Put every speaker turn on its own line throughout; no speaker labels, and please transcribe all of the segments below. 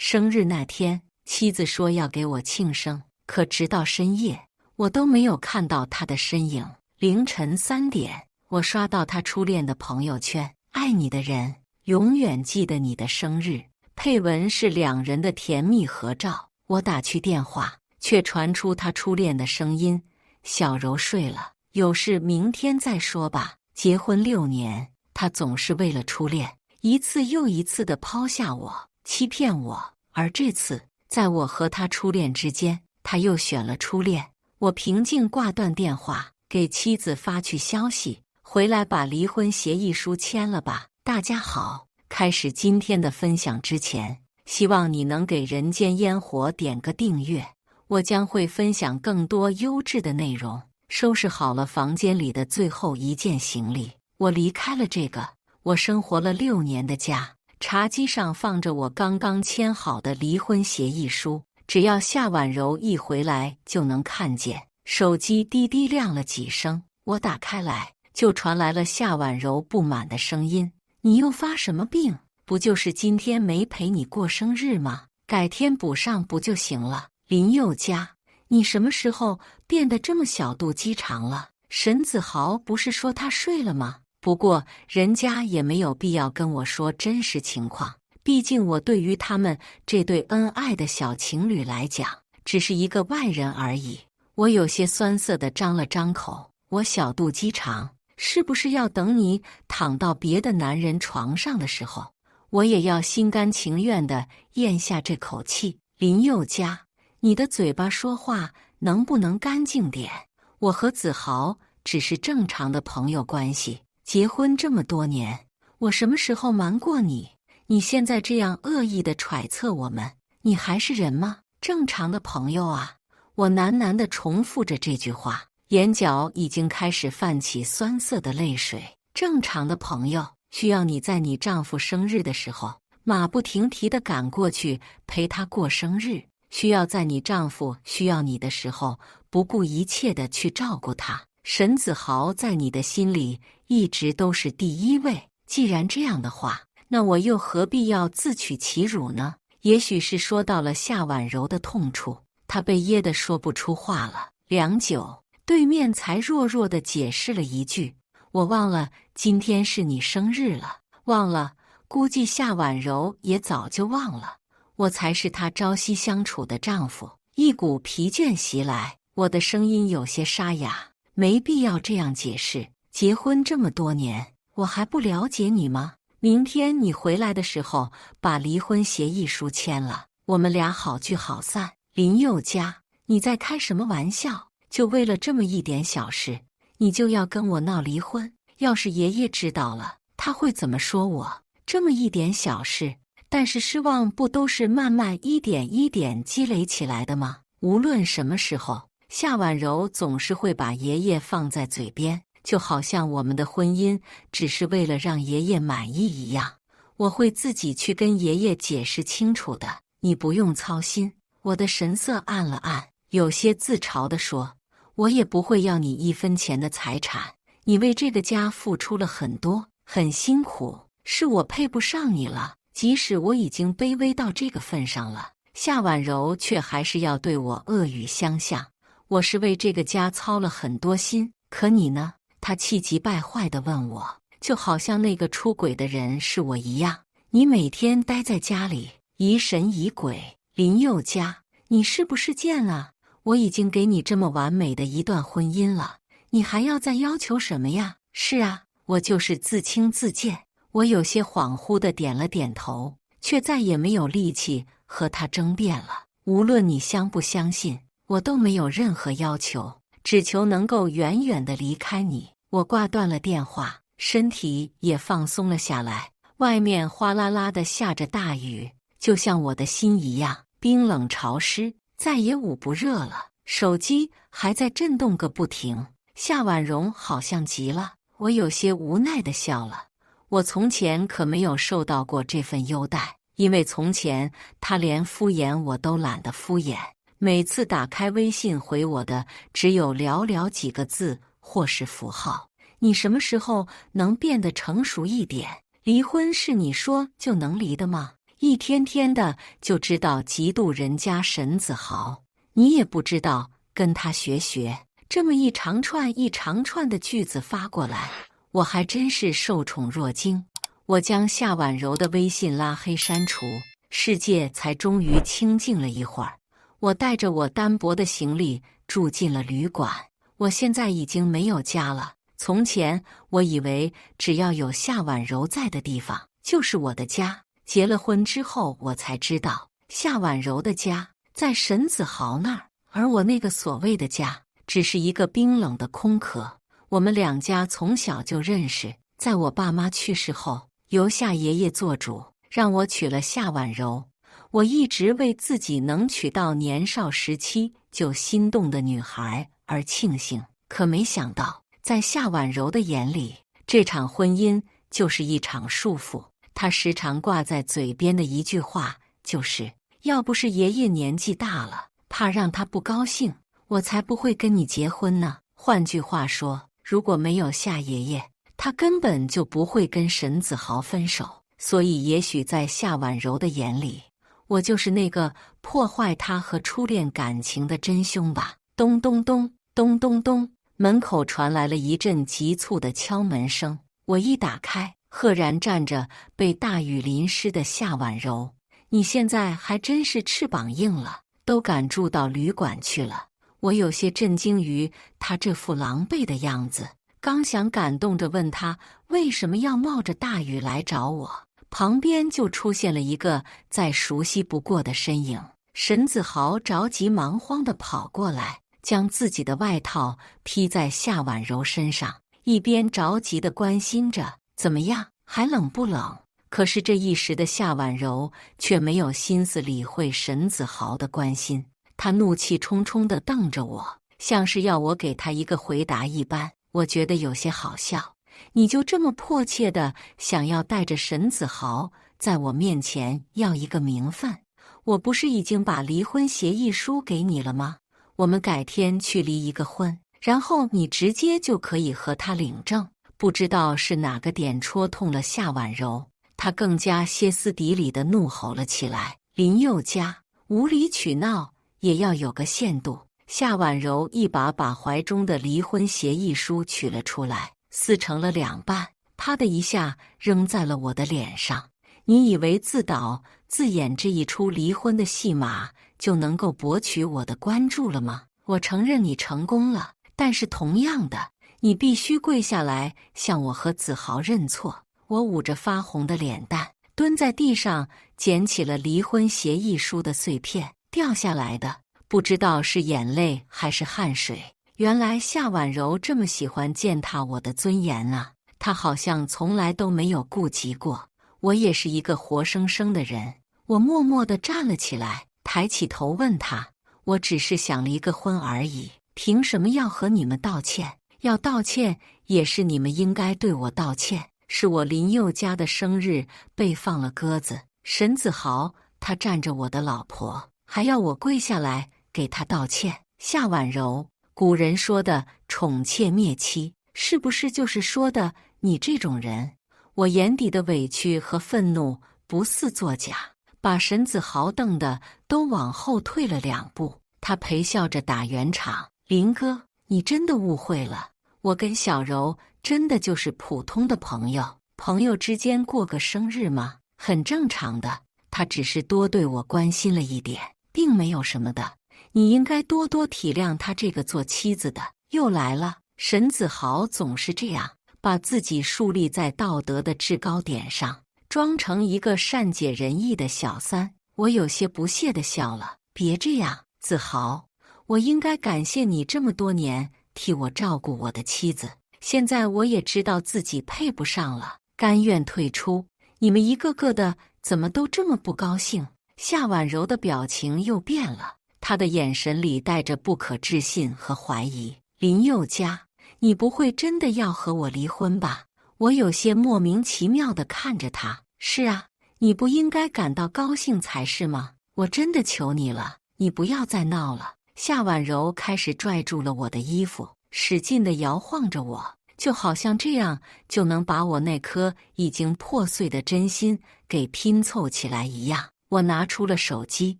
生日那天，妻子说要给我庆生，可直到深夜，我都没有看到他的身影。凌晨3点，我刷到他初恋的朋友圈：“爱你的人永远记得你的生日。”配文是2人的甜蜜合照。我打去电话，却传出他初恋的声音：“小柔睡了，有事明天再说吧。”结婚6年，他总是为了初恋，一次又一次地抛下我，欺骗我。而这次，在我和他初恋之间，他又选了初恋。我平静挂断电话，给妻子发去消息：“回来把离婚协议书签了吧。”大家好，开始今天的分享之前，希望你能给人间烟火点个订阅，我将会分享更多优质的内容。收拾好了房间里的最后一件行李，我离开了这个我生活了6年的家。茶几上放着我刚刚签好的离婚协议书，只要夏婉柔一回来就能看见。手机滴滴亮了几声，我打开来，就传来了夏婉柔不满的声音：“你又发什么病？不就是今天没陪你过生日吗？改天补上不就行了？”林宥嘉，你什么时候变得这么小肚鸡肠了？沈子豪不是说他睡了吗？不过人家也没有必要跟我说真实情况，毕竟我对于他们这对恩爱的小情侣来讲，只是一个外人而已。我有些酸涩地张了张口：“我小肚鸡肠，是不是要等你躺到别的男人床上的时候，我也要心甘情愿地咽下这口气？”林宥嘉，你的嘴巴说话能不能干净点？我和子豪只是正常的朋友关系，结婚这么多年，我什么时候瞒过你？你现在这样恶意地揣测我们，你还是人吗？正常的朋友啊！我喃喃地重复着这句话，眼角已经开始泛起酸涩的泪水。正常的朋友需要你在你丈夫生日的时候马不停蹄地赶过去陪他过生日，需要在你丈夫需要你的时候不顾一切地去照顾他。沈子豪在你的心里一直都是第一位，既然这样的话，那我又何必要自取其辱呢？也许是说到了夏婉柔的痛处，她被噎得说不出话了。良久，对面才弱弱地解释了一句：“我忘了今天是你生日了。”忘了，估计夏婉柔也早就忘了。我才是她朝夕相处的丈夫。一股疲倦袭来，我的声音有些沙哑：“没必要这样解释。结婚这么多年，我还不了解你吗？明天你回来的时候，把离婚协议书签了，我们俩好聚好散。”林宥嘉，你在开什么玩笑？就为了这么一点小事，你就要跟我闹离婚？要是爷爷知道了，他会怎么说我？这么一点小事，但是失望不都是慢慢一点一点积累起来的吗？无论什么时候，夏婉柔总是会把爷爷放在嘴边，就好像我们的婚姻只是为了让爷爷满意一样。我会自己去跟爷爷解释清楚的，你不用操心。我的神色暗了暗，有些自嘲地说：“我也不会要你1分钱的财产，你为这个家付出了很多，很辛苦，是我配不上你了。即使我已经卑微到这个份上了。”夏婉柔却还是要对我恶语相向。我是为这个家操了很多心，可你呢？她气急败坏地问我，就好像那个出轨的人是我一样。你每天待在家里，疑神疑鬼。林宥嘉，你是不是贱了？我已经给你这么完美的一段婚姻了，你还要再要求什么呀？是啊，我就是自轻自贱。我有些恍惚地点了点头，却再也没有力气和他争辩了。无论你相不相信，我都没有任何要求，只求能够远远地离开你。我挂断了电话，身体也放松了下来。外面哗啦啦地下着大雨，就像我的心一样冰冷潮湿，再也捂不热了。手机还在震动个不停。夏婉柔好像急了，我有些无奈地笑了。我从前可没有受到过这份优待，因为从前她连敷衍我都懒得敷衍，每次打开微信回我的只有寥寥几个字或是符号。你什么时候能变得成熟一点？离婚是你说就能离的吗？一天天的就知道嫉妒人家沈子豪，你也不知道跟他学学。这么一长串一长串的句子发过来，我还真是受宠若惊。我将夏婉柔的微信拉黑删除，世界才终于清静了一会儿。我带着我单薄的行李住进了旅馆。我现在已经没有家了。从前我以为只要有夏婉柔在的地方就是我的家。结了婚之后，我才知道夏婉柔的家在沈子豪那儿，而我那个所谓的家只是一个冰冷的空壳。我们两家从小就认识，在我爸妈去世后，由夏爷爷做主，让我娶了夏婉柔。我一直为自己能娶到年少时期就心动的女孩而庆幸，可没想到，在夏婉柔的眼里，这场婚姻就是一场束缚。她时常挂在嘴边的一句话就是：“要不是爷爷年纪大了，怕让他不高兴，我才不会跟你结婚呢。”换句话说，如果没有夏爷爷，他根本就不会跟沈子豪分手。所以，也许在夏婉柔的眼里，我就是那个破坏她和初恋感情的真凶吧。咚咚咚，咚咚咚，门口传来了一阵急促的敲门声。我一打开，赫然站着被大雨淋湿的夏婉柔。你现在还真是翅膀硬了，都敢住到旅馆去了。我有些震惊于她这副狼狈的样子，刚想感动着问她为什么要冒着大雨来找我，旁边就出现了一个再熟悉不过的身影。沈子豪着急忙慌地跑过来，将自己的外套披在夏婉柔身上，一边着急地关心着：“怎么样，还冷不冷？”可是这一时的夏婉柔却没有心思理会沈子豪的关心，她怒气冲冲地瞪着我，像是要我给她一个回答一般。我觉得有些好笑。你就这么迫切地想要带着沈子豪在我面前要一个名分？我不是已经把离婚协议书给你了吗？我们改天去离一个婚，然后你直接就可以和他领证。不知道是哪个点戳痛了夏婉柔，她更加歇斯底里地怒吼了起来：“林宥嘉，无理取闹也要有个限度！”夏婉柔一把把怀中的离婚协议书取了出来，撕成了两半，啪的一下扔在了我的脸上。你以为自导自演这一出离婚的戏码就能够博取我的关注了吗？我承认你成功了，但是同样的，你必须跪下来向我和子豪认错。我捂着发红的脸蛋，蹲在地上捡起了离婚协议书的碎片，掉下来的不知道是眼泪还是汗水。原来夏婉柔这么喜欢践踏我的尊严啊！她好像从来都没有顾及过我也是一个活生生的人。我默默地站了起来，抬起头问她：“我只是想离个婚而已，凭什么要和你们道歉？要道歉也是你们应该对我道歉。是我林宥嘉的生日被放了鸽子，沈子豪他占着我的老婆，还要我跪下来给他道歉。”夏婉柔，古人说的宠妾灭妻，是不是就是说的你这种人？我眼底的委屈和愤怒不似作假，把沈子豪瞪得都往后退了2步。他陪笑着打圆场：“林哥，你真的误会了，我跟小柔真的就是普通的朋友，朋友之间过个生日嘛，很正常的。他只是多对我关心了一点，并没有什么的。你应该多多体谅他这个做妻子的。”又来了，沈子豪总是这样，把自己树立在道德的制高点上，装成一个善解人意的小三。我有些不屑地笑了：“别这样，子豪，我应该感谢你这么多年替我照顾我的妻子。现在我也知道自己配不上了，甘愿退出。你们一个个的怎么都这么不高兴？”夏婉柔的表情又变了，她的眼神里带着不可置信和怀疑。“林宥嘉，你不会真的要和我离婚吧？”我有些莫名其妙地看着他。“是啊，你不应该感到高兴才是吗？我真的求你了，你不要再闹了。”夏婉柔开始拽住了我的衣服，使劲地摇晃着我。就好像这样就能把我那颗已经破碎的真心给拼凑起来一样。我拿出了手机，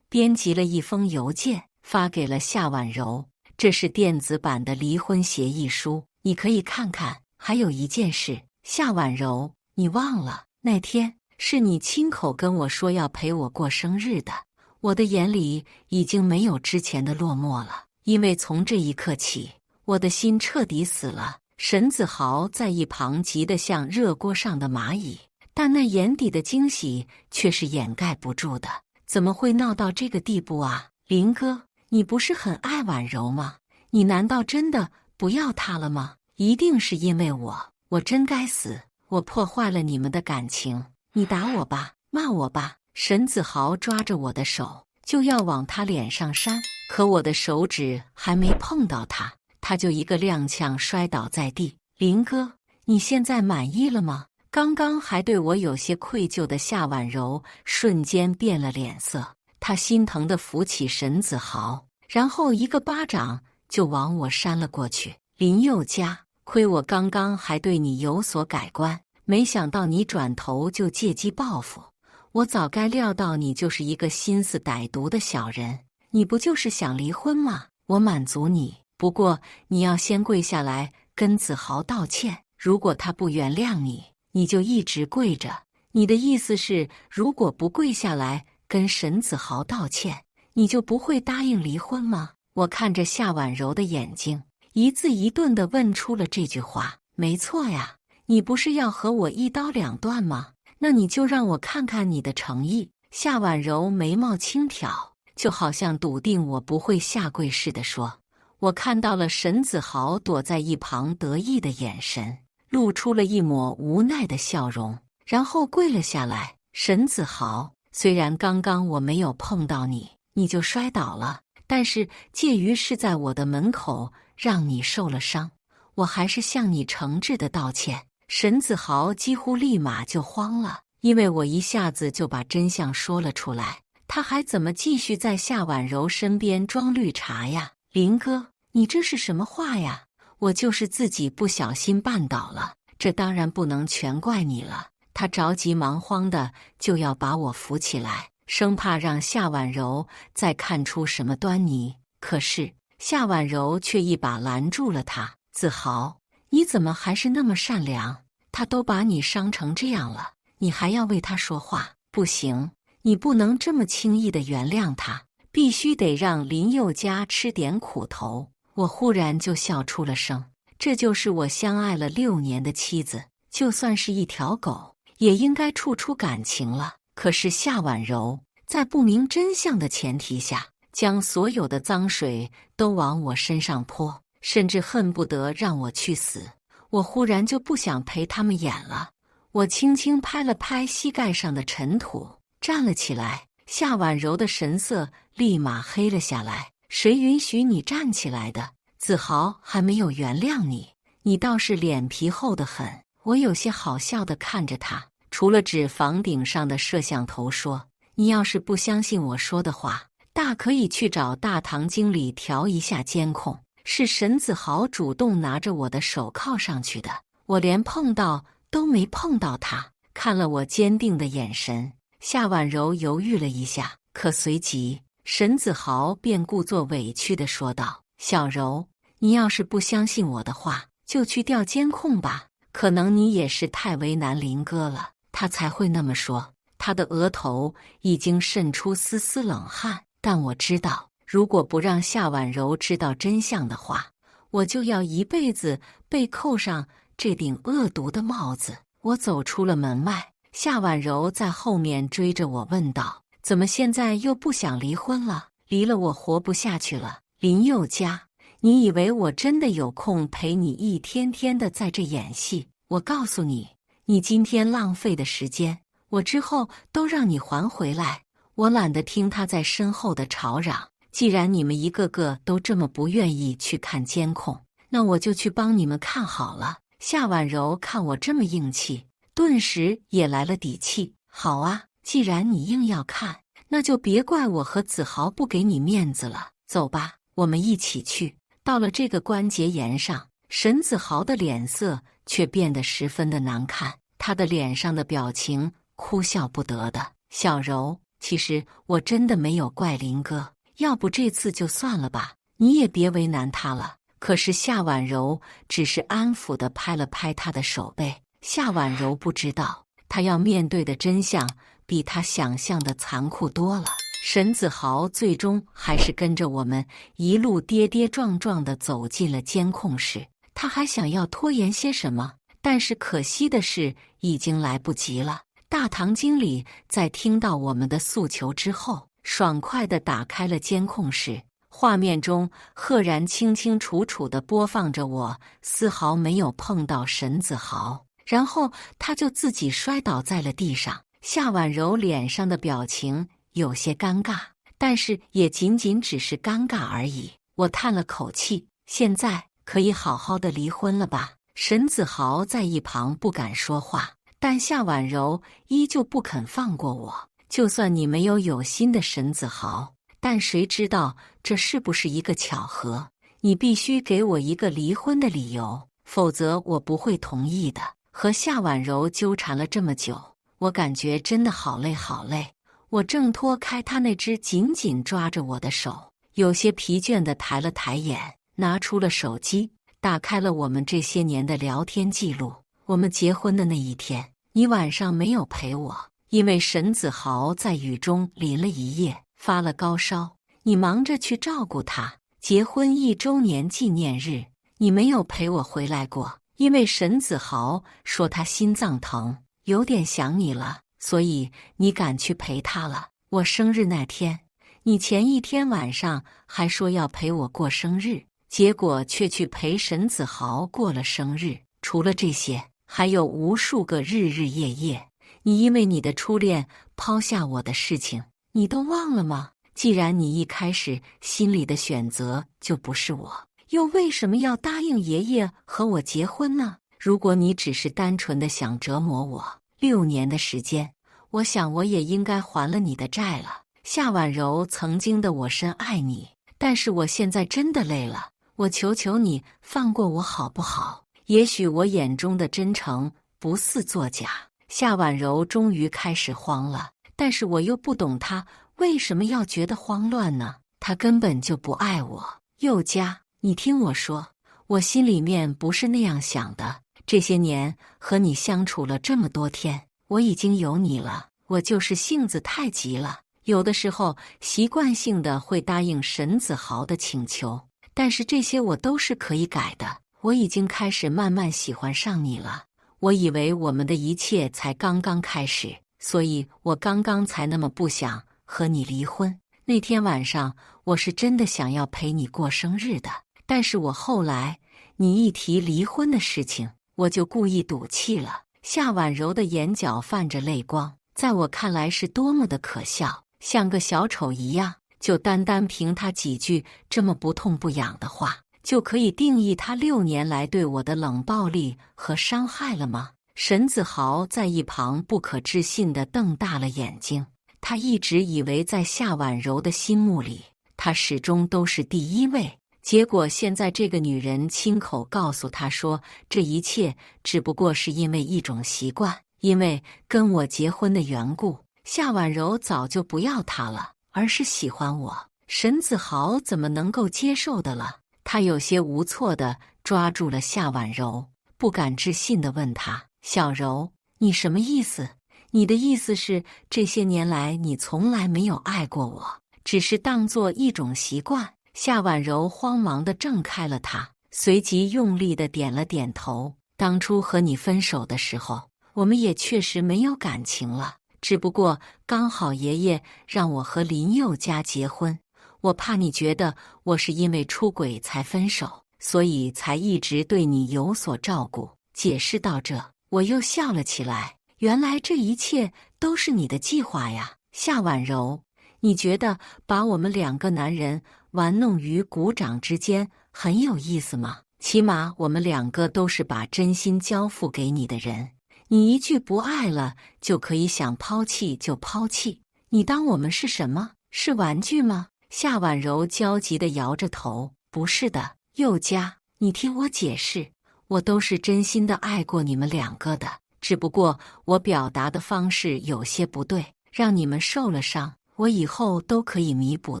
编辑了一封邮件，发给了夏婉柔。这是电子版的离婚协议书，你可以看看。还有一件事，夏婉柔，你忘了那天是你亲口跟我说要陪我过生日的。我的眼里已经没有之前的落寞了，因为从这一刻起，我的心彻底死了。沈子豪在一旁急得像热锅上的蚂蚁，但那眼底的惊喜却是掩盖不住的。怎么会闹到这个地步啊？林哥，你不是很爱婉柔吗？你难道真的不要她了吗？一定是因为我真该死，我破坏了你们的感情。你打我吧，骂我吧。沈子豪抓着我的手就要往他脸上扇，可我的手指还没碰到他，他就一个踉跄摔倒在地。林哥，你现在满意了吗？刚刚还对我有些愧疚的夏婉柔瞬间变了脸色，她心疼地扶起沈子豪，然后一个巴掌就往我扇了过去。林宥嘉，亏我刚刚还对你有所改观，没想到你转头就借机报复。我早该料到你就是一个心思歹毒的小人，你不就是想离婚吗？我满足你，不过你要先跪下来跟子豪道歉。如果他不原谅你，你就一直跪着。你的意思是，如果不跪下来跟沈子豪道歉，你就不会答应离婚吗？我看着夏婉柔的眼睛，一字一顿地问出了这句话。没错呀，你不是要和我一刀两断吗？那你就让我看看你的诚意。夏婉柔眉毛轻挑，就好像笃定我不会下跪似的说。我看到了沈子豪躲在一旁得意的眼神，露出了一抹无奈的笑容，然后跪了下来。沈子豪，虽然刚刚我没有碰到你，你就摔倒了，但是介于是在我的门口让你受了伤，我还是向你诚挚的道歉。沈子豪几乎立马就慌了，因为我一下子就把真相说了出来，他还怎么继续在夏婉柔身边装绿茶呀？林哥，你这是什么话呀？我就是自己不小心绊倒了，这当然不能全怪你了。他着急忙慌的就要把我扶起来，生怕让夏婉柔再看出什么端倪。可是夏婉柔却一把拦住了他。子豪，你怎么还是那么善良？他都把你伤成这样了，你还要为他说话？不行，你不能这么轻易的原谅他，必须得让林宥嘉吃点苦头。我忽然就笑出了声，这就是我相爱了6年的妻子，就算是一条狗，也应该处出感情了。可是夏婉柔在不明真相的前提下，将所有的脏水都往我身上泼，甚至恨不得让我去死。我忽然就不想陪他们演了。我轻轻拍了拍膝盖上的尘土，站了起来。夏婉柔的神色立马黑了下来。谁允许你站起来的？子豪还没有原谅你，你倒是脸皮厚得很。我有些好笑地看着他，除了指房顶上的摄像头说，你要是不相信我说的话，大可以去找大堂经理调一下监控。是沈子豪主动拿着我的手铐上去的，我连碰到都没碰到他。看了我坚定的眼神，夏婉柔犹豫了一下，可随即沈子豪便故作委屈地说道：小柔，你要是不相信我的话，就去调监控吧。可能你也是太为难林哥了，他才会那么说。他的额头已经渗出丝丝冷汗，但我知道，如果不让夏婉柔知道真相的话，我就要一辈子被扣上这顶恶毒的帽子。我走出了门外，夏婉柔在后面追着我问道：怎么现在又不想离婚了？离了我活不下去了。林宥嘉，你以为我真的有空陪你一天天的在这演戏？我告诉你，你今天浪费的时间，我之后都让你还回来。我懒得听他在身后的吵嚷。既然你们一个个都这么不愿意去看监控，那我就去帮你们看好了。夏婉柔看我这么硬气，顿时也来了底气。好啊，既然你硬要看，那就别怪我和子豪不给你面子了。走吧，我们一起去。到了这个关节岩上，沈子豪的脸色却变得十分的难看，他的脸上的表情哭笑不得的。小柔，其实我真的没有怪林哥，要不这次就算了吧，你也别为难他了。可是夏婉柔只是安抚地拍了拍他的手背。夏婉柔不知道，她要面对的真相比她想象的残酷多了。沈子豪最终还是跟着我们一路跌跌撞撞地走进了监控室。他还想要拖延些什么，但是可惜的是已经来不及了。大堂经理在听到我们的诉求之后，爽快地打开了监控室，画面中赫然清清楚楚地播放着我丝毫没有碰到沈子豪，然后他就自己摔倒在了地上。夏婉柔脸上的表情有些尴尬，但是也仅仅只是尴尬而已。我叹了口气，现在可以好好的离婚了吧？沈子豪在一旁不敢说话，但夏婉柔依旧不肯放过我。就算你没有心的沈子豪，但谁知道这是不是一个巧合？你必须给我一个离婚的理由，否则我不会同意的。和夏婉柔纠缠了这么久，我感觉真的好累好累。我挣脱开他那只紧紧抓着我的手，有些疲倦地抬了抬眼，拿出了手机，打开了我们这些年的聊天记录。我们结婚的那一天，你晚上没有陪我，因为沈子豪在雨中淋了一夜，发了高烧，你忙着去照顾他。结婚1周年纪念日，你没有陪我回来过，因为沈子豪说他心脏疼，有点想你了，所以你赶去陪他了。我生日那天，你前一天晚上还说要陪我过生日，结果却去陪沈子豪过了生日。除了这些，还有无数个日日夜夜，你因为你的初恋抛下我的事情，你都忘了吗？既然你一开始心里的选择就不是我，又为什么要答应爷爷和我结婚呢？如果你只是单纯的想折磨我，6年的时间，我想我也应该还了你的债了。夏婉柔，曾经的我深爱你，但是我现在真的累了，我求求你放过我好不好？也许我眼中的真诚不似作假。夏婉柔终于开始慌了，但是我又不懂她为什么要觉得慌乱呢？她根本就不爱我。宥嘉，你听我说，我心里面不是那样想的。这些年和你相处了这么多天，我已经有你了，我就是性子太急了，有的时候习惯性的会答应沈子豪的请求，但是这些我都是可以改的。我已经开始慢慢喜欢上你了，我以为我们的一切才刚刚开始，所以我刚刚才那么不想和你离婚。那天晚上我是真的想要陪你过生日的，但是我后来你一提离婚的事情，我就故意赌气了。夏婉柔的眼角泛着泪光，在我看来是多么的可笑，像个小丑一样，就单单凭他几句这么不痛不痒的话，就可以定义他6年来对我的冷暴力和伤害了吗？沈子豪在一旁不可置信地瞪大了眼睛，他一直以为在夏婉柔的心目里，他始终都是第一位。结果现在这个女人亲口告诉他说，这一切只不过是因为一种习惯，因为跟我结婚的缘故，夏婉柔早就不要他了，而是喜欢我。沈子豪怎么能够接受的了？他有些无措地抓住了夏婉柔，不敢置信地问她：小柔，你什么意思？你的意思是这些年来你从来没有爱过我，只是当作一种习惯？夏婉柔慌忙地挣开了他，随即用力地点了点头。当初和你分手的时候，我们也确实没有感情了，只不过刚好爷爷让我和林宥嘉结婚，我怕你觉得我是因为出轨才分手，所以才一直对你有所照顾。解释到这，我又笑了起来。原来这一切都是你的计划呀，夏婉柔，你觉得把我们2个男人玩弄于股掌之间很有意思吗？起码我们2个都是把真心交付给你的人，你一句不爱了就可以想抛弃就抛弃，你当我们是什么？是玩具吗？夏婉柔焦急地摇着头，不是的，宥嘉，你听我解释，我都是真心的爱过你们两个的，只不过我表达的方式有些不对，让你们受了伤。我以后都可以弥补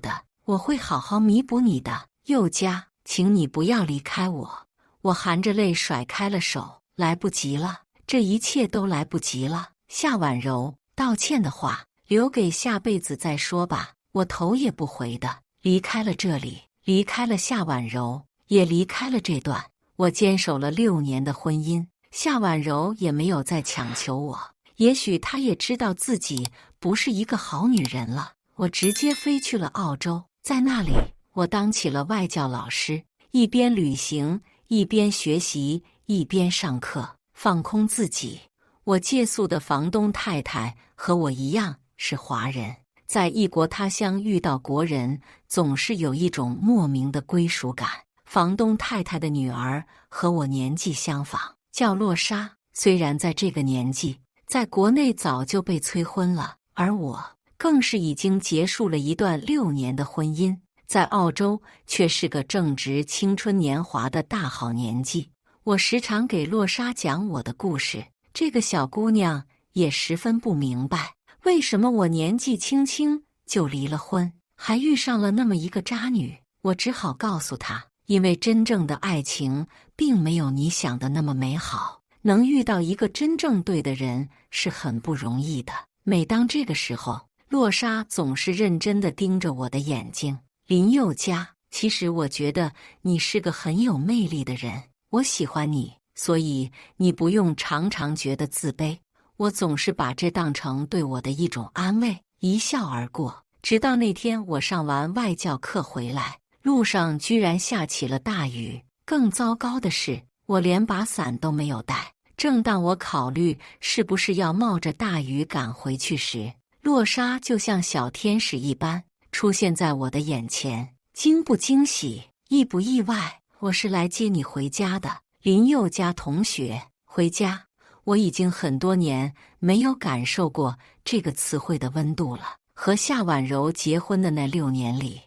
的，我会好好弥补你的。宥嘉，请你不要离开我。我含着泪甩开了手，来不及了，这一切都来不及了。夏婉柔，道歉的话留给下辈子再说吧。我头也不回的离开了这里，离开了夏婉柔，也离开了这段我坚守了6年的婚姻。夏婉柔也没有再强求我，也许她也知道自己不是一个好女人了。我直接飞去了澳洲，在那里我当起了外教老师，一边旅行，一边学习，一边上课，放空自己。我借宿的房东太太和我一样是华人，在异国他乡遇到国人，总是有一种莫名的归属感。房东太太的女儿和我年纪相仿，叫洛莎。虽然在这个年纪，在国内早就被催婚了，而我更是已经结束了一段6年的婚姻，在澳洲却是个正值青春年华的大好年纪。我时常给洛莎讲我的故事，这个小姑娘也十分不明白，为什么我年纪轻轻就离了婚，还遇上了那么一个渣女。我只好告诉她，因为真正的爱情并没有你想的那么美好，能遇到一个真正对的人是很不容易的。每当这个时候，洛莎总是认真地盯着我的眼睛。林宥嘉，其实我觉得你是个很有魅力的人，我喜欢你，所以你不用常常觉得自卑。我总是把这当成对我的一种安慰，一笑而过。直到那天我上完外教课回来，路上居然下起了大雨。更糟糕的是，我连把伞都没有带。正当我考虑是不是要冒着大雨赶回去时，洛莎就像小天使一般出现在我的眼前。惊不惊喜，意不意外？我是来接你回家的，林宥嘉同学。回家，我已经很多年没有感受过这个词汇的温度了。和夏婉柔结婚的那6年里，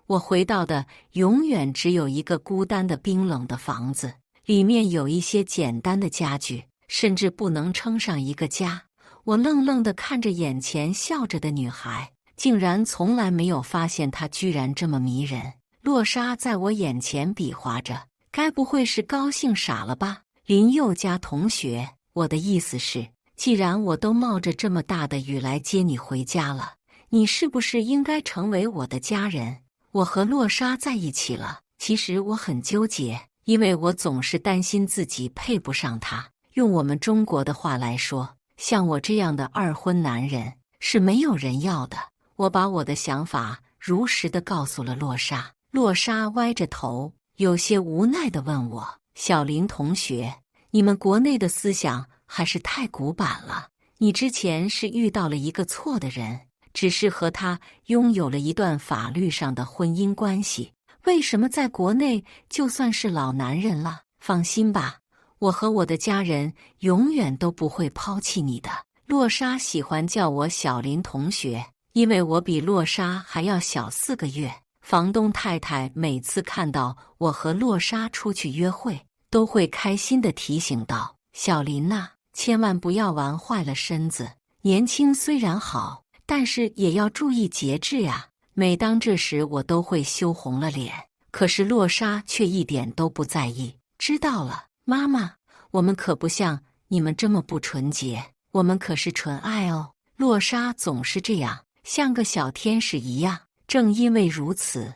我回到的永远只有一个孤单的冰冷的房子，里面有一些简单的家具，甚至不能称上一个家。我愣愣地看着眼前笑着的女孩，竟然从来没有发现她居然这么迷人。洛莎在我眼前比划着，该不会是高兴傻了吧？林宥嘉同学，我的意思是，既然我都冒着这么大的雨来接你回家了，你是不是应该成为我的家人？我和洛莎在一起了，其实我很纠结，因为我总是担心自己配不上他。用我们中国的话来说，像我这样的二婚男人是没有人要的。我把我的想法如实地告诉了洛莎。洛莎歪着头，有些无奈地问我，小林同学，你们国内的思想还是太古板了。你之前是遇到了一个错的人，只是和他拥有了一段法律上的婚姻关系，为什么在国内就算是老男人了？放心吧，我和我的家人永远都不会抛弃你的。洛莎喜欢叫我小林同学，因为我比洛莎还要小4个月。房东太太每次看到我和洛莎出去约会，都会开心地提醒道，小林呐，千万不要玩坏了身子，年轻虽然好，但是也要注意节制呀。每当这时，我都会羞红了脸，可是洛莎却一点都不在意。知道了，妈妈，我们可不像你们这么不纯洁，我们可是纯爱哦。洛莎总是这样，像个小天使一样。正因为如此，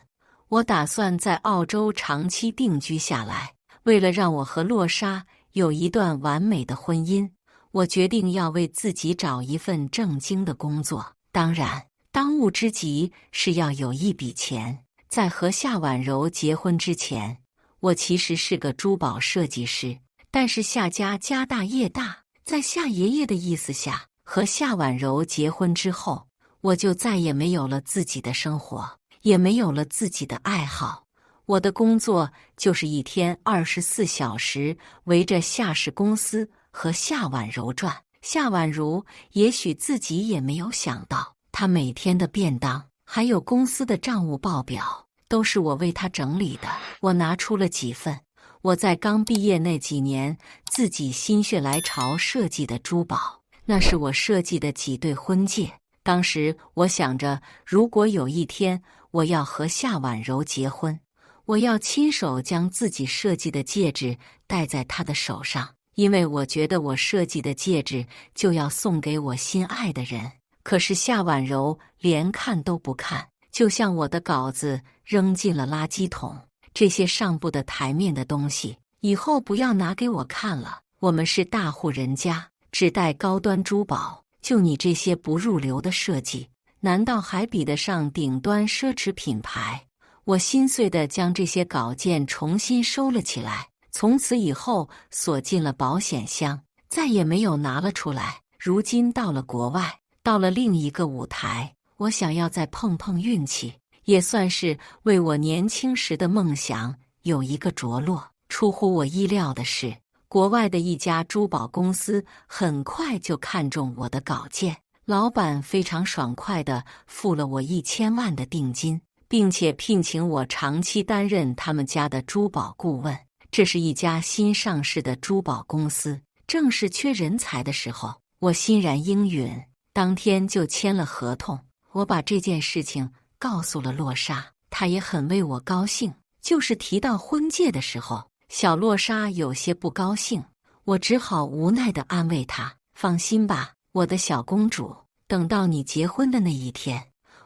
我打算在澳洲长期定居下来。为了让我和洛莎有一段完美的婚姻，我决定要为自己找一份正经的工作。当然，当务之急是要有一笔钱。在和夏婉柔结婚之前，我其实是个珠宝设计师，但是夏家家大业大，在夏爷爷的意思下，和夏婉柔结婚之后，我就再也没有了自己的生活，也没有了自己的爱好。我的工作就是一天24小时围着夏氏公司和夏婉柔转。夏婉柔也许自己也没有想到，她每天的便当还有公司的账务报表都是我为她整理的。我拿出了几份我在刚毕业那几年，自己心血来潮设计的珠宝，那是我设计的几对婚戒。当时我想着，如果有一天我要和夏婉柔结婚，我要亲手将自己设计的戒指戴在她的手上，因为我觉得我设计的戒指就要送给我心爱的人。可是夏婉柔连看都不看，就像我的稿子扔进了垃圾桶。这些上不得台面的东西，以后不要拿给我看了。我们是大户人家，只戴高端珠宝，就你这些不入流的设计，难道还比得上顶端奢侈品牌？我心碎地将这些稿件重新收了起来，从此以后锁进了保险箱，再也没有拿了出来。如今到了国外，到了另一个舞台，我想要再碰碰运气，也算是为我年轻时的梦想有一个着落。出乎我意料的是，国外的一家珠宝公司很快就看中我的稿件，老板非常爽快地付了我1000万的定金，并且聘请我长期担任他们家的珠宝顾问。这是一家新上市的珠宝公司，正是缺人才的时候，我欣然应允，当天就签了合同。我把这件事情告诉了洛莎，她也很为我高兴。就是提到婚戒的时候，小洛莎有些不高兴，我只好无奈地安慰她：放心吧，我的小公主，等到你结婚的那一天，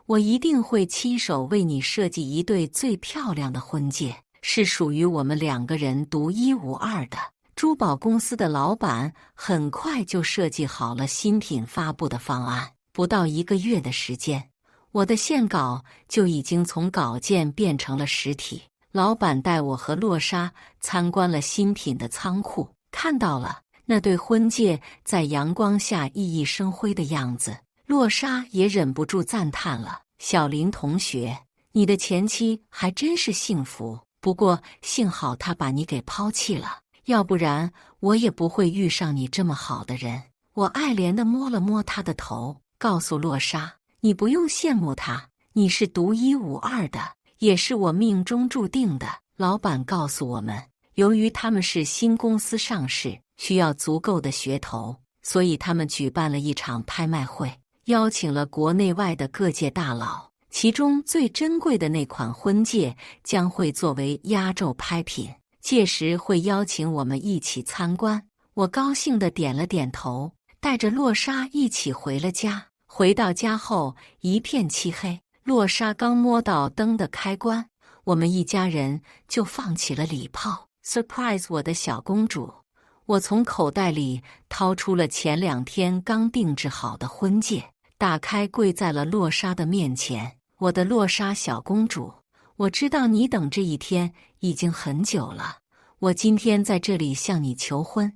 我一定会亲手为你设计一对最漂亮的婚戒，是属于我们2个人独一无二的。珠宝公司的老板很快就设计好了新品发布的方案，不到1个月的时间，我的线稿就已经从稿件变成了实体。老板带我和洛莎参观了新品的仓库，看到了那对婚戒在阳光下熠熠生辉的样子，洛莎也忍不住赞叹了：小林同学，你的前妻还真是幸福，不过幸好她把你给抛弃了，要不然我也不会遇上你这么好的人。我爱怜地摸了摸她的头，告诉洛莎：你不用羡慕她，你是独一无二的，也是我命中注定的。老板告诉我们，由于他们是新公司上市，需要足够的噱头，所以他们举办了一场拍卖会，邀请了国内外的各界大佬，其中最珍贵的那款婚戒将会作为压轴拍品，届时会邀请我们一起参观。我高兴地点了点头，带着洛莎一起回了家。回到家后一片漆黑，洛莎刚摸到灯的开关，我们一家人就放起了礼炮 ，surprise 我的小公主。我从口袋里掏出了前2天刚定制好的婚戒，打开跪在了洛莎的面前。我的洛莎小公主，我知道你等这一天已经很久了，我今天在这里向你求婚。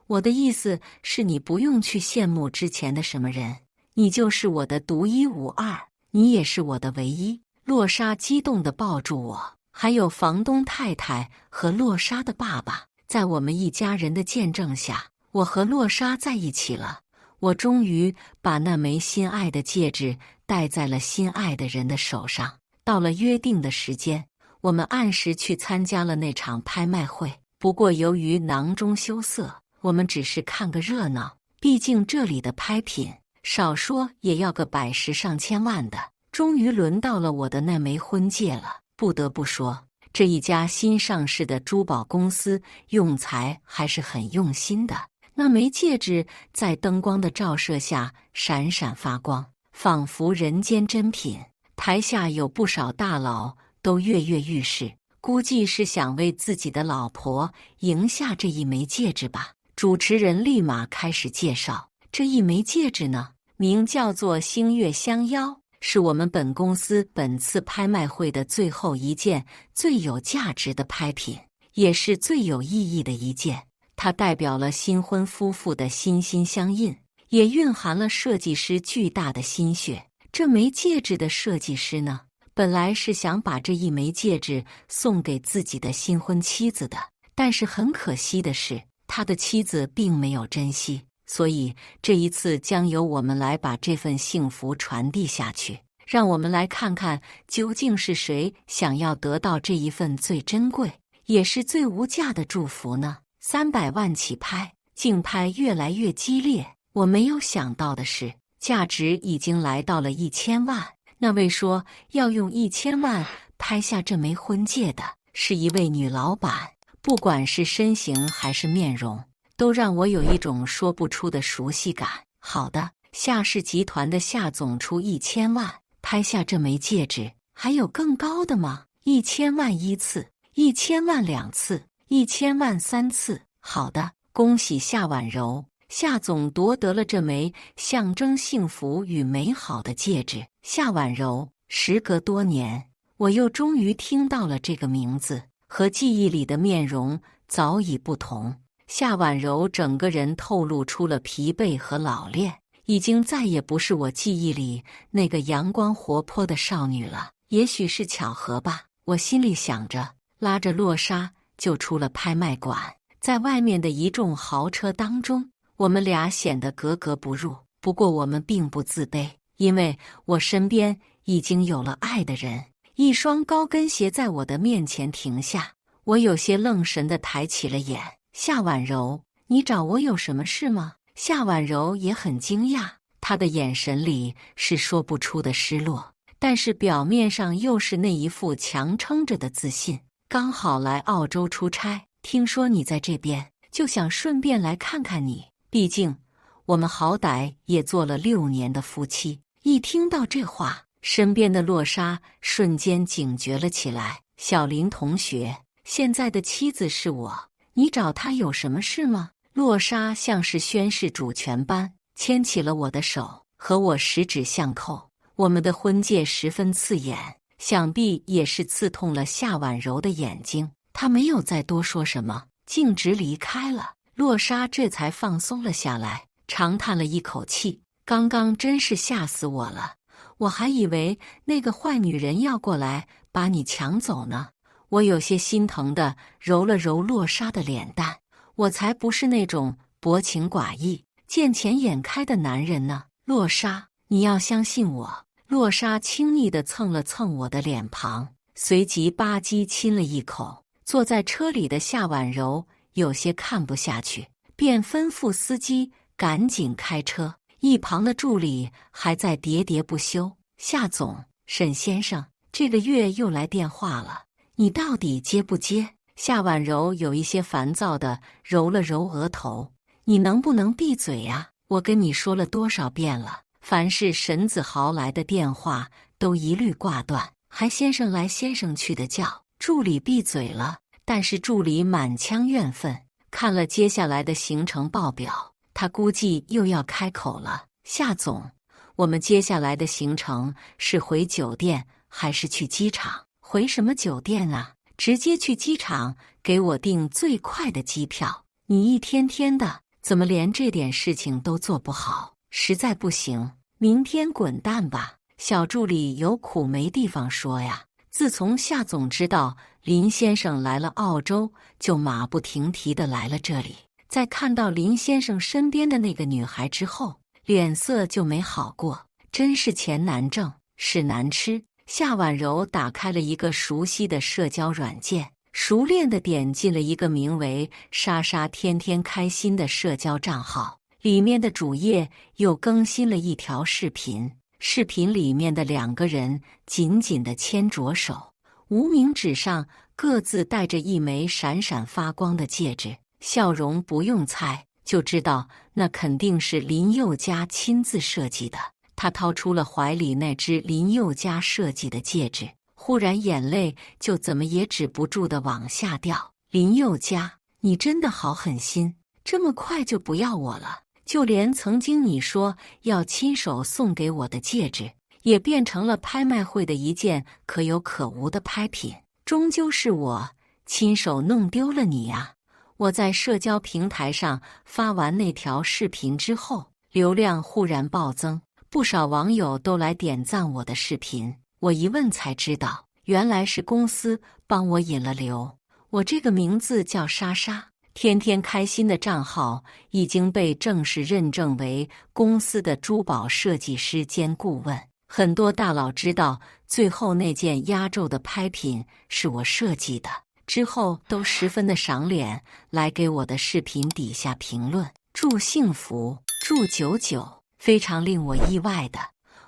我的意思是你不用去羡慕之前的什么人，你就是我的独一无二，你也是我的唯一。洛莎激动地抱住我，还有房东太太和洛莎的爸爸，在我们一家人的见证下，我和洛莎在一起了。我终于把那枚心爱的戒指戴在了心爱的人的手上。到了约定的时间，我们按时去参加了那场拍卖会。不过由于囊中羞涩，我们只是看个热闹，毕竟这里的拍品少说也要个百十上千万的。终于轮到了我的那枚婚戒了。不得不说，这一家新上市的珠宝公司用材还是很用心的。那枚戒指在灯光的照射下闪闪发光，仿佛人间珍品。台下有不少大佬都跃跃欲试，估计是想为自己的老婆赢下这一枚戒指吧。主持人立马开始介绍，这一枚戒指呢，名叫做星月相邀，是我们本公司本次拍卖会的最后一件最有价值的拍品，也是最有意义的一件。它代表了新婚夫妇的心心相印，也蕴含了设计师巨大的心血。这枚戒指的设计师呢，本来是想把这一枚戒指送给自己的新婚妻子的，但是很可惜的是，他的妻子并没有珍惜，所以这一次将由我们来把这份幸福传递下去。让我们来看看究竟是谁想要得到这一份最珍贵也是最无价的祝福呢。300万起拍，竞拍越来越激烈。我没有想到的是，价值已经来到了1000万。那位说要用1000万拍下这枚婚戒的，是一位女老板。不管是身形还是面容，都让我有一种说不出的熟悉感。好的，夏氏集团的夏总出1000万拍下这枚戒指，还有更高的吗？1000万1次，1000万2次，1000万3次。好的，恭喜夏婉柔，夏总夺得了这枚象征幸福与美好的戒指。夏婉柔，时隔多年，我又终于听到了这个名字，和记忆里的面容早已不同。夏婉柔整个人透露出了疲惫和老练，已经再也不是我记忆里那个阳光活泼的少女了。也许是巧合吧，我心里想着，拉着洛莎就出了拍卖馆。在外面的一众豪车当中，我们俩显得格格不入。不过我们并不自卑，因为我身边已经有了爱的人。一双高跟鞋在我的面前停下，我有些愣神地抬起了眼。夏婉柔，你找我有什么事吗？夏婉柔也很惊讶，她的眼神里是说不出的失落，但是表面上又是那一副强撑着的自信。刚好来澳洲出差，听说你在这边，就想顺便来看看你。毕竟我们好歹也做了6年的夫妻。一听到这话，身边的洛莎瞬间警觉了起来。小林同学，现在的妻子是我，你找她有什么事吗？洛莎像是宣誓主权般牵起了我的手，和我十指相扣。我们的婚戒十分刺眼，想必也是刺痛了夏婉柔的眼睛。她没有再多说什么，径直离开了。洛莎这才放松了下来，长叹了一口气。刚刚真是吓死我了，我还以为那个坏女人要过来把你抢走呢。我有些心疼地揉了揉洛莎的脸蛋，我才不是那种薄情寡义、见钱眼开的男人呢。洛莎，你要相信我。洛莎轻昵地蹭了蹭我的脸庞，随即吧唧亲了一口。坐在车里的夏婉柔有些看不下去，便吩咐司机赶紧开车。一旁的助理还在喋喋不休：夏总，沈先生这个月又来电话了，你到底接不接？夏婉柔有一些烦躁地揉了揉额头：你能不能闭嘴呀？我跟你说了多少遍了，凡是沈子豪来的电话都一律挂断，还先生来先生去的叫。助理闭嘴了，但是助理满腔怨愤，看了接下来的行程报表，他估计又要开口了。夏总，我们接下来的行程是回酒店还是去机场？回什么酒店啊？直接去机场，给我订最快的机票。你一天天的，怎么连这点事情都做不好？实在不行，明天滚蛋吧。小助理有苦没地方说呀。自从夏总知道林先生来了澳洲，就马不停蹄地来了这里。在看到林先生身边的那个女孩之后，脸色就没好过。真是钱难挣，屎难吃。夏婉柔打开了一个熟悉的社交软件，熟练地点进了一个名为“莎莎天天开心”的社交账号。里面的主页又更新了一条视频，视频里面的2个人紧紧地牵着手，无名指上各自戴着一枚闪闪发光的戒指，笑容不用猜就知道那肯定是林宥嘉亲自设计的。他掏出了怀里那只林宥嘉设计的戒指，忽然眼泪就怎么也止不住地往下掉。林宥嘉，你真的好狠心，这么快就不要我了。就连曾经你说要亲手送给我的戒指，也变成了拍卖会的一件可有可无的拍品。终究是我亲手弄丢了你呀！我在社交平台上发完那条视频之后，流量忽然暴增，不少网友都来点赞我的视频。我一问才知道，原来是公司帮我引了流。我这个名字叫莎莎，天天开心的账号已经被正式认证为公司的珠宝设计师兼顾问。很多大佬知道最后那件压轴的拍品是我设计的，之后都十分的赏脸，来给我的视频底下评论，祝幸福，祝99。非常令我意外的，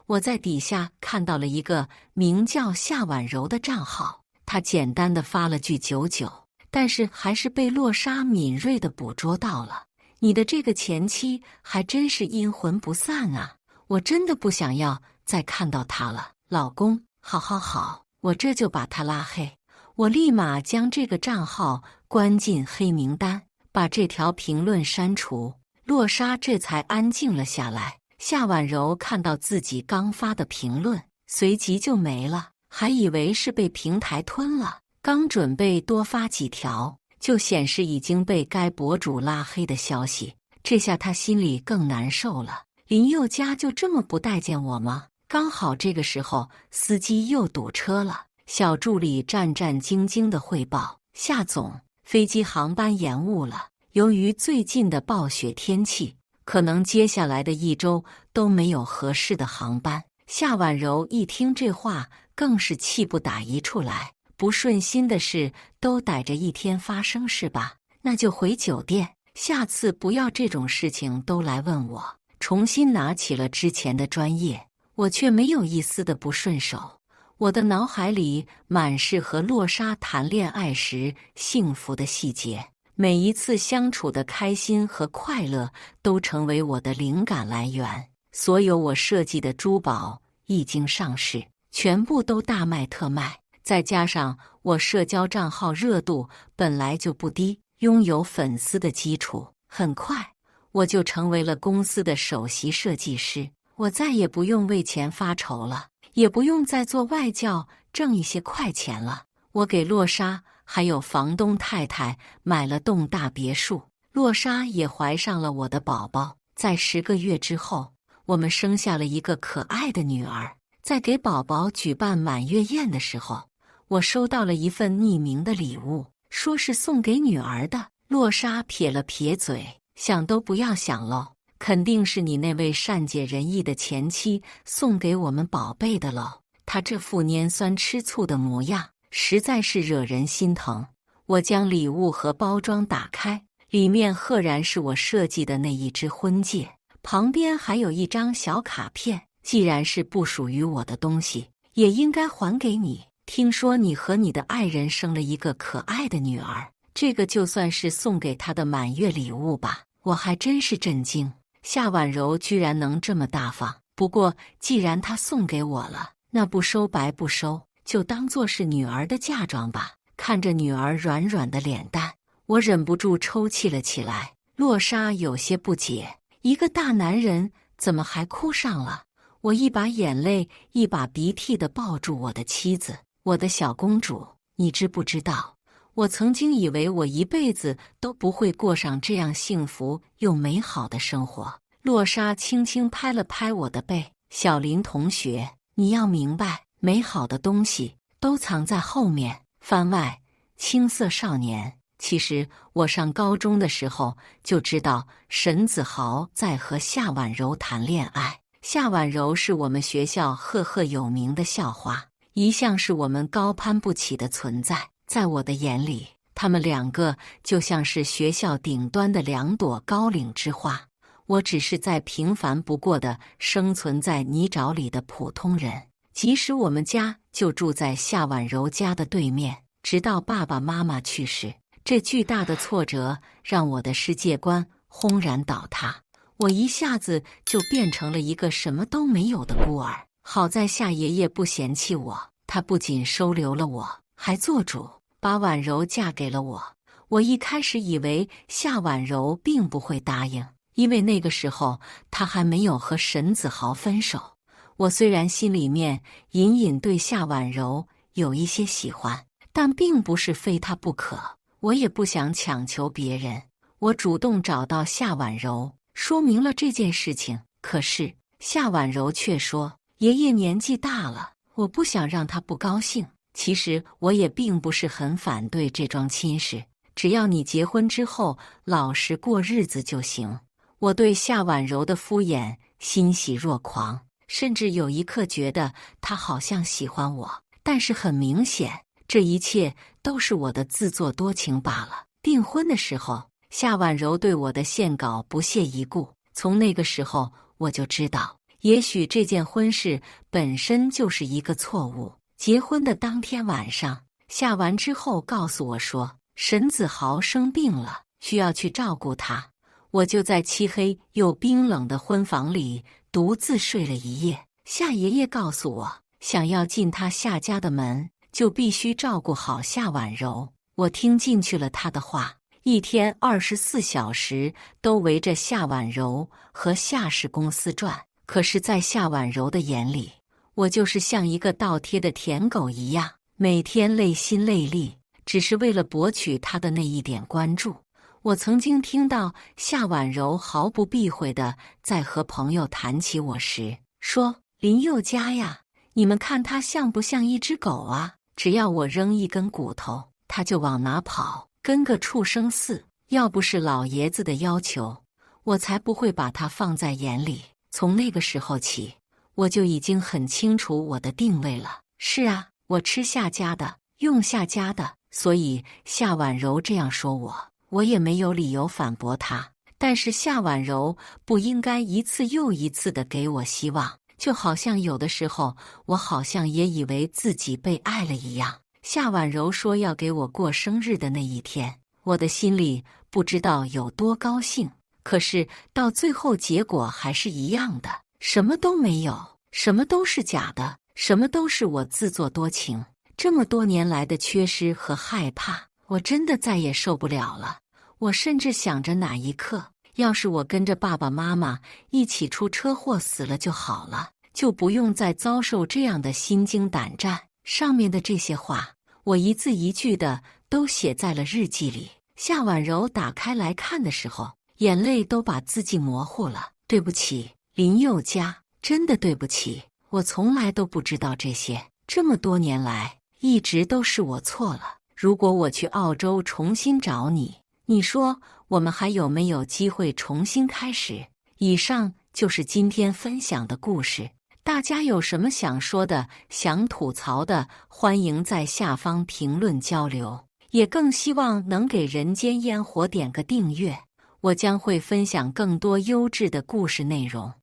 我在底下看到了一个名叫夏婉柔的账号，他简单的发了句99，但是还是被洛莎敏锐的捕捉到了。你的这个前妻还真是阴魂不散啊！我真的不想要再看到他了，老公，好，我这就把他拉黑。我立马将这个账号关进黑名单，把这条评论删除。洛莎这才安静了下来。夏婉柔看到自己刚发的评论，随即就没了，还以为是被平台吞了。刚准备多发几条，就显示已经被该博主拉黑的消息。这下他心里更难受了。林宥嘉就这么不待见我吗？刚好这个时候，司机又堵车了。小助理战战兢兢地汇报：夏总，飞机航班延误了，由于最近的暴雪天气，可能接下来的1周都没有合适的航班。夏婉柔一听这话，更是气不打一处来。不顺心的事都逮着一天发生是吧？那就回酒店，下次不要这种事情都来问我。重新拿起了之前的专业，我却没有一丝的不顺手。我的脑海里满是和洛莎谈恋爱时幸福的细节。每一次相处的开心和快乐都成为我的灵感来源。所有我设计的珠宝一经上市，全部都大卖特卖。再加上我社交账号热度本来就不低，拥有粉丝的基础，很快我就成为了公司的首席设计师。我再也不用为钱发愁了，也不用再做外教挣一些快钱了。我给洛莎还有房东太太买了栋大别墅，洛莎也怀上了我的宝宝。在10个月之后，我们生下了一个可爱的女儿。在给宝宝举办满月宴的时候，我收到了一份匿名的礼物，说是送给女儿的。洛莎撇了撇嘴，想都不要想喽，肯定是你那位善解人意的前妻送给我们宝贝的喽。她这副拈酸吃醋的模样，实在是惹人心疼。我将礼物和包装打开，里面赫然是我设计的那一只婚戒，旁边还有一张小卡片。既然是不属于我的东西，也应该还给你。听说你和你的爱人生了一个可爱的女儿，这个就算是送给他的满月礼物吧。我还真是震惊，夏婉柔居然能这么大方。不过既然她送给我了，那不收白不收，就当作是女儿的嫁妆吧。看着女儿软软的脸蛋，我忍不住抽泣了起来。洛莎有些不解，一个大男人怎么还哭上了？我一把眼泪一把鼻涕地抱住我的妻子，我的小公主，你知不知道，我曾经以为我一辈子都不会过上这样幸福又美好的生活。洛莎轻轻拍了拍我的背，小林同学，你要明白，美好的东西都藏在后面。番外，青涩少年。其实我上高中的时候就知道沈子豪在和夏婉柔谈恋爱。夏婉柔是我们学校赫赫有名的校花，一向是我们高攀不起的存在。在我的眼里，她们2个就像是学校顶端的2朵高岭之花，我只是再平凡不过的生存在泥沼里的普通人。即使我们家就住在夏婉柔家的对面，直到爸爸妈妈去世，这巨大的挫折让我的世界观轰然倒塌。我一下子就变成了一个什么都没有的孤儿。好在夏爷爷不嫌弃我，他不仅收留了我，还做主把婉柔嫁给了我。我一开始以为夏婉柔并不会答应，因为那个时候她还没有和沈子豪分手。我虽然心里面隐隐对夏婉柔有一些喜欢，但并不是非她不可。我也不想强求别人，我主动找到夏婉柔，说明了这件事情。可是夏婉柔却说，爷爷年纪大了，我不想让他不高兴。其实我也并不是很反对这桩亲事，只要你结婚之后老实过日子就行。我对夏婉柔的敷衍欣喜若狂，甚至有一刻觉得她好像喜欢我。但是很明显，这一切都是我的自作多情罢了。订婚的时候，夏婉柔对我的献稿不屑一顾。从那个时候，我就知道，也许这件婚事本身就是一个错误。结婚的当天晚上，下完之后告诉我说，沈子豪生病了，需要去照顾他。我就在漆黑又冰冷的婚房里独自睡了一夜。夏爷爷告诉我，想要进他夏家的门，就必须照顾好夏婉柔。我听进去了他的话，一天24小时都围着夏婉柔和夏氏公司转。可是在夏婉柔的眼里，我就是像一个倒贴的舔狗一样，每天累心累力，只是为了博取他的那一点关注。我曾经听到夏婉柔毫不避讳地在和朋友谈起我时说，林宥嘉呀，你们看他像不像一只狗啊？只要我扔一根骨头，他就往哪跑，跟个畜生似。要不是老爷子的要求，我才不会把他放在眼里。从那个时候起，我就已经很清楚我的定位了。是啊，我吃夏家的，用夏家的，所以夏婉柔这样说我也没有理由反驳她。但是夏婉柔不应该一次又一次地给我希望，就好像有的时候我好像也以为自己被爱了一样。夏婉柔说要给我过生日的那一天，我的心里不知道有多高兴，可是到最后结果还是一样的，什么都没有，什么都是假的，什么都是我自作多情。这么多年来的缺失和害怕，我真的再也受不了了。我甚至想着哪一刻，要是我跟着爸爸妈妈一起出车祸死了就好了，就不用再遭受这样的心惊胆战。上面的这些话，我一字一句的都写在了日记里。夏婉柔打开来看的时候，眼泪都把字迹模糊了。对不起，林宥嘉，真的对不起，我从来都不知道这些，这么多年来，一直都是我错了。如果我去澳洲重新找你，你说我们还有没有机会重新开始？以上就是今天分享的故事。大家有什么想说的、想吐槽的，欢迎在下方评论交流。也更希望能给人间烟火点个订阅，我将会分享更多优质的故事内容。